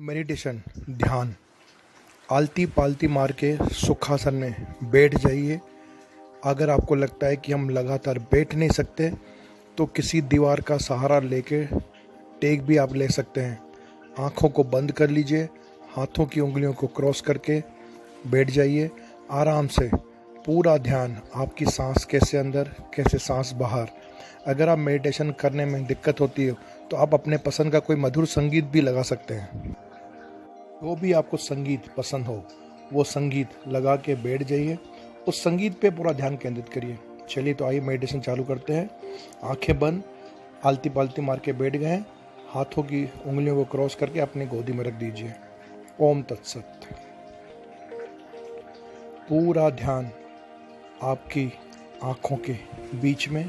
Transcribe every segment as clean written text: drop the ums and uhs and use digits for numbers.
Meditation ध्यान। आलती पालती मार के सुखासन में बैठ जाइए। अगर आपको लगता है कि हम लगातार बैठ नहीं सकते तो किसी दीवार का सहारा लेके टेक भी आप ले सकते हैं। आँखों को बंद कर लीजिए, हाथों की उंगलियों को क्रॉस करके बैठ जाइए आराम से। पूरा ध्यान आपकी सांस कैसे अंदर कैसे सांस बाहर। अगर आप मेडिटेशन करने में दिक्कत होती है तो आप अपने पसंद का कोई मधुर संगीत भी लगा सकते हैं। जो भी आपको संगीत पसंद हो वो संगीत लगा के बैठ जाइए, उस संगीत पे पूरा ध्यान केंद्रित करिए। चलिए तो आइए मेडिटेशन चालू करते हैं। आंखें बंद, आलती पालती मार के बैठ गए, हाथों की उंगलियों को क्रॉस करके अपनी गोदी में रख दीजिए। ओम तत्सत। पूरा ध्यान आपकी आंखों के बीच में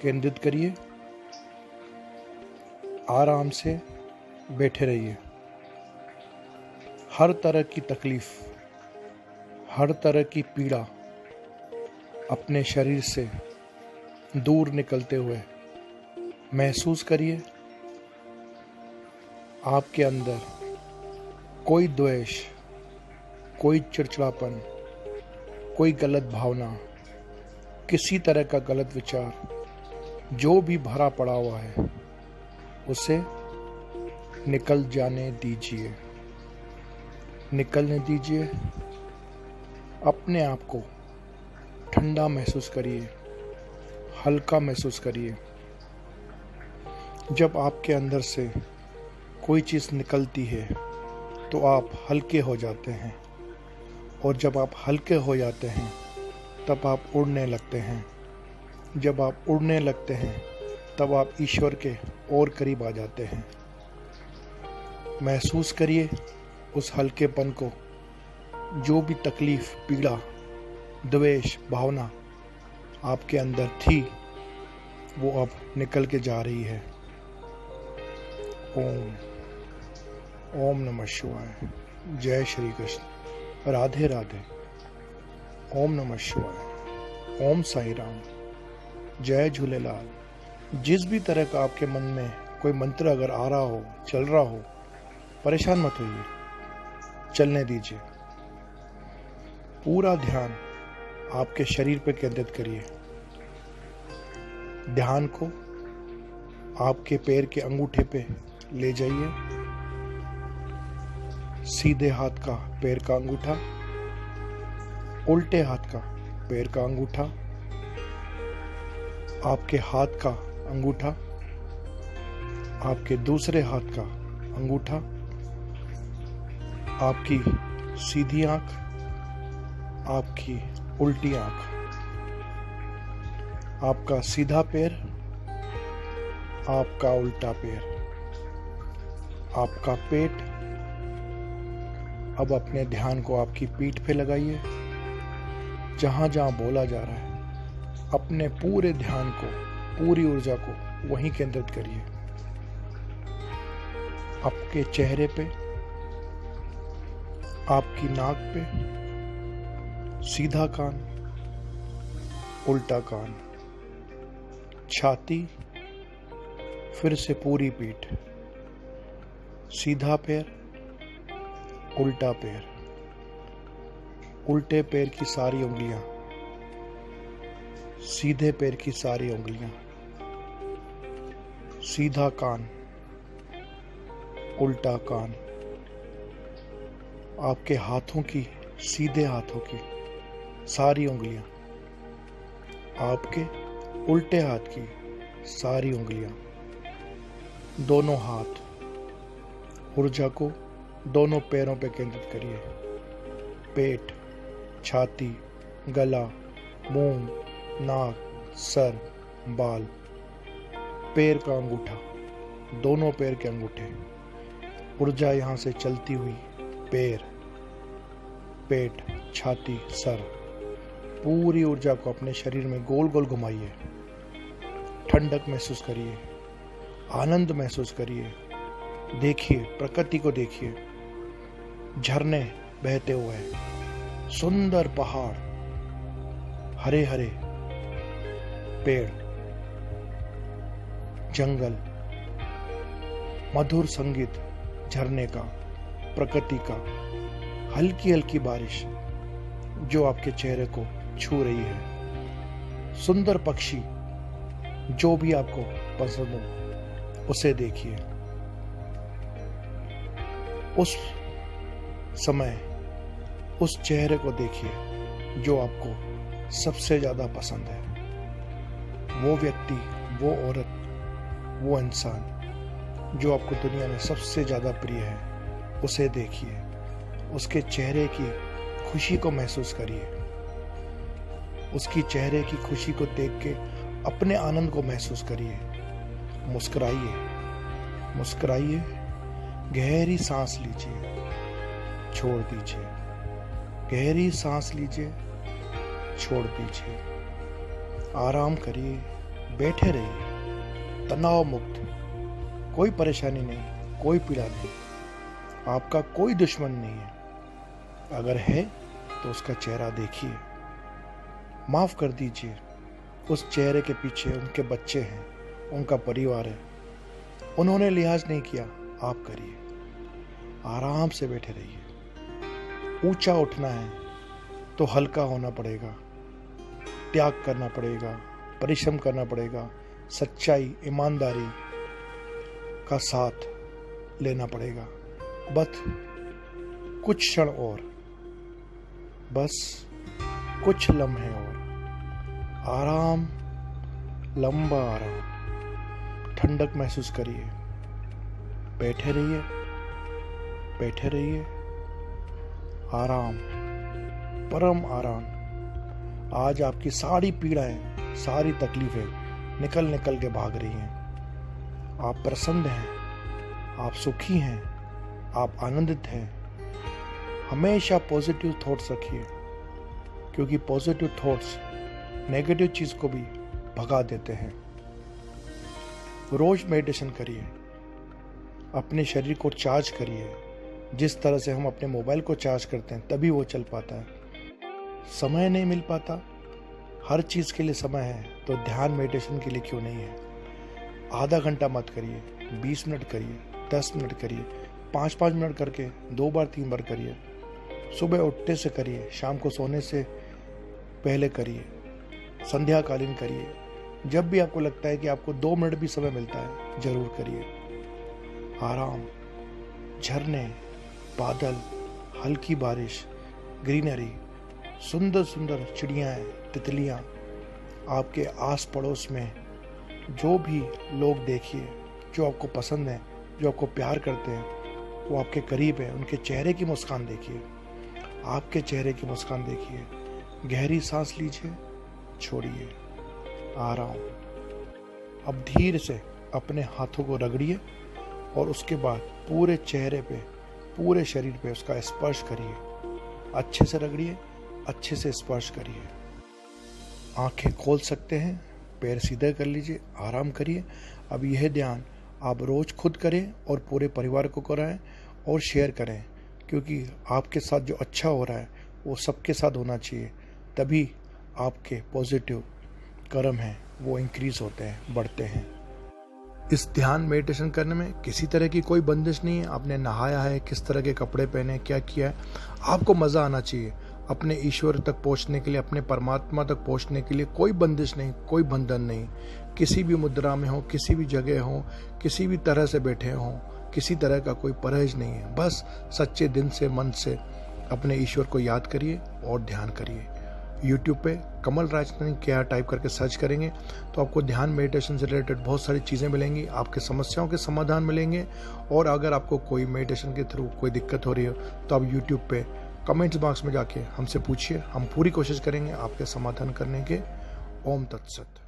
केंद्रित करिए। आराम से बैठे रहिए। हर तरह की तकलीफ, हर तरह की पीड़ा अपने शरीर से दूर निकलते हुए महसूस करिए। आपके अंदर कोई द्वेष, कोई चिड़चिड़ापन, कोई गलत भावना, किसी तरह का गलत विचार जो भी भरा पड़ा हुआ है उसे निकल जाने दीजिए। निकलने दीजिए। अपने आप को ठंडा महसूस करिए, हल्का महसूस करिए। जब आपके अंदर से कोई चीज़ निकलती है तो आप हल्के हो जाते हैं, और जब आप हल्के हो जाते हैं तब आप उड़ने लगते हैं। जब आप उड़ने लगते हैं तब आप ईश्वर के और करीब आ जाते हैं। महसूस करिए उस हल्केपन को। जो भी तकलीफ, पीड़ा, द्वेष, भावना आपके अंदर थी वो अब निकल के जा रही है। ओम ओम नमः शिवाय। जय श्री कृष्ण। राधे राधे। ओम नमः शिवाय। ओम साई राम। जय झूलेलाल। जिस भी तरह का आपके मन में कोई मंत्र अगर आ रहा हो, चल रहा हो, परेशान मत होइए, चलने दीजिए। पूरा ध्यान आपके शरीर पर केंद्रित करिए। ध्यान को आपके पैर के अंगूठे पे ले जाइए। सीधे हाथ का पैर का अंगूठा, उल्टे हाथ का पैर का अंगूठा, आपके हाथ का अंगूठा, आपके दूसरे हाथ का अंगूठा, आपकी सीधी आंख, आपकी उल्टी आंख, आपका सीधा पैर, आपका उल्टा पैर, आपका पेट। अब अपने ध्यान को आपकी पीठ पे लगाइए। जहां जहां बोला जा रहा है अपने पूरे ध्यान को, पूरी ऊर्जा को वहीं केंद्रित करिए। आपके चेहरे पे, आपकी नाक पे, सीधा कान, उल्टा कान, छाती, फिर से पूरी पीठ, सीधा पैर, उल्टा पैर, उल्टे पैर की सारी उंगलियां, सीधे पैर की सारी उंगलियां, सीधा कान, उल्टा कान, आपके हाथों की, सीधे हाथों की सारी उंगलियां, आपके उल्टे हाथ की सारी उंगलियां, दोनों हाथ। ऊर्जा को दोनों पैरों पर केंद्रित करिए। पेट, छाती, गला, मुंह, नाक, सर, बाल, पैर का अंगूठा, दोनों पैर के अंगूठे। ऊर्जा यहां से चलती हुई पैर, पेट, छाती, सर, पूरी ऊर्जा को अपने शरीर में गोल गोल घुमाइए। ठंडक महसूस करिए, आनंद महसूस करिए। देखिए, प्रकृति को देखिए, झरने बहते हुए, सुंदर पहाड़, हरे हरे पेड़, जंगल, मधुर संगीत झरने का, प्रकृति का हल्की हल्की बारिश जो आपके चेहरे को छू रही है, सुंदर पक्षी जो भी आपको पसंद हो उसे देखिए। उस समय उस चेहरे को देखिए जो आपको सबसे ज्यादा पसंद है। वो व्यक्ति, वो औरत, वो इंसान जो आपको दुनिया में सबसे ज्यादा प्रिय है, उसे देखिए। उसके चेहरे की खुशी को महसूस करिए। उसकी चेहरे की खुशी को देख के अपने आनंद को महसूस करिए। मुस्कुराइए, मुस्कुराइए, गहरी सांस लीजिए, छोड़ दीजिए, गहरी सांस लीजिए, छोड़ दीजिए। आराम करिए, बैठे रहिए, तनाव मुक्त। कोई परेशानी नहीं, कोई पीड़ा नहीं, आपका कोई दुश्मन नहीं है। अगर है तो उसका चेहरा देखिए, माफ कर दीजिए। उस चेहरे के पीछे उनके बच्चे हैं, उनका परिवार है, उन्होंने लिहाज नहीं किया, आप करिए। आराम से बैठे रहिए। ऊंचा उठना है तो हल्का होना पड़ेगा, त्याग करना पड़ेगा, परिश्रम करना पड़ेगा, सच्चाई, ईमानदारी का साथ लेना पड़ेगा। बस कुछ क्षण और, बस कुछ लम्हे और। आराम, लंबा आराम, ठंडक महसूस करिए। बैठे रहिए, बैठे रहिए। आराम, परम आराम। आज आपकी सारी पीड़ाएं, सारी तकलीफें निकल निकल के भाग रही हैं। आप प्रसन्न हैं, आप सुखी हैं, आप आनंदित हैं। हमेशा पॉजिटिव थॉट्स रखिए, क्योंकि पॉजिटिव थॉट्स नेगेटिव चीज को भी भगा देते हैं। रोज मेडिटेशन करिए, अपने शरीर को चार्ज करिए। जिस तरह से हम अपने मोबाइल को चार्ज करते हैं तभी वो चल पाता है। समय नहीं मिल पाता, हर चीज के लिए समय है, तो ध्यान मेडिटेशन के लिए क्यों नहीं है। आधा घंटा मत करिए, 20 मिनट करिए, 10 मिनट करिए, 5-5 मिनट करके 2 बार 3 बार करिए। सुबह उठते से करिए, शाम को सोने से पहले करिए, संध्या कालीन करिए। जब भी आपको लगता है कि आपको 2 मिनट भी समय मिलता है, जरूर करिए। आराम, झरने, बादल, हल्की बारिश, ग्रीनरी, सुंदर सुंदर चिड़ियाँ, तितलियाँ, आपके आस पड़ोस में जो भी लोग देखिए जो आपको पसंद है, जो आपको प्यार करते हैं, वो आपके करीब है, उनके चेहरे की मुस्कान देखिए, आपके चेहरे की मुस्कान देखिए। गहरी सांस लीजिए, छोड़िए। आराम। अब धीरे से अपने हाथों को रगड़िए और उसके बाद पूरे चेहरे पे, पूरे शरीर पे उसका स्पर्श करिए। अच्छे से रगड़िए, अच्छे से स्पर्श करिए। आंखें खोल सकते हैं, पैर सीधे कर लीजिए, आराम करिए। अब यह ध्यान आप रोज खुद करें और पूरे परिवार को कराएं और शेयर करें, क्योंकि आपके साथ जो अच्छा हो रहा है वो सबके साथ होना चाहिए। तभी आपके पॉजिटिव कर्म हैं वो इंक्रीज होते हैं, बढ़ते हैं। इस ध्यान मेडिटेशन करने में किसी तरह की कोई बंदिश नहीं है। आपने नहाया है, किस तरह के कपड़े पहने, क्या किया है, आपको मज़ा आना चाहिए। अपने ईश्वर तक पहुंचने के लिए, अपने परमात्मा तक पहुंचने के लिए कोई बंदिश नहीं, कोई बंधन नहीं। किसी भी मुद्रा में हो, किसी भी जगह हो, किसी भी तरह से बैठे हो, किसी तरह का कोई परहेज नहीं है। बस सच्चे दिन से, मन से अपने ईश्वर को याद करिए और ध्यान करिए। YouTube पे कमल राजनानी क्या टाइप करके सर्च करेंगे तो आपको ध्यान मेडिटेशन से रिलेटेड बहुत सारी चीज़ें मिलेंगी, आपके समस्याओं के समाधान मिलेंगे। और अगर आपको कोई मेडिटेशन के थ्रू कोई दिक्कत हो रही हो तो आप YouTube पे कमेंट्स बॉक्स में जाके हमसे पूछिए, हम पूरी कोशिश करेंगे आपके समाधान करने के। ओम तत्सत।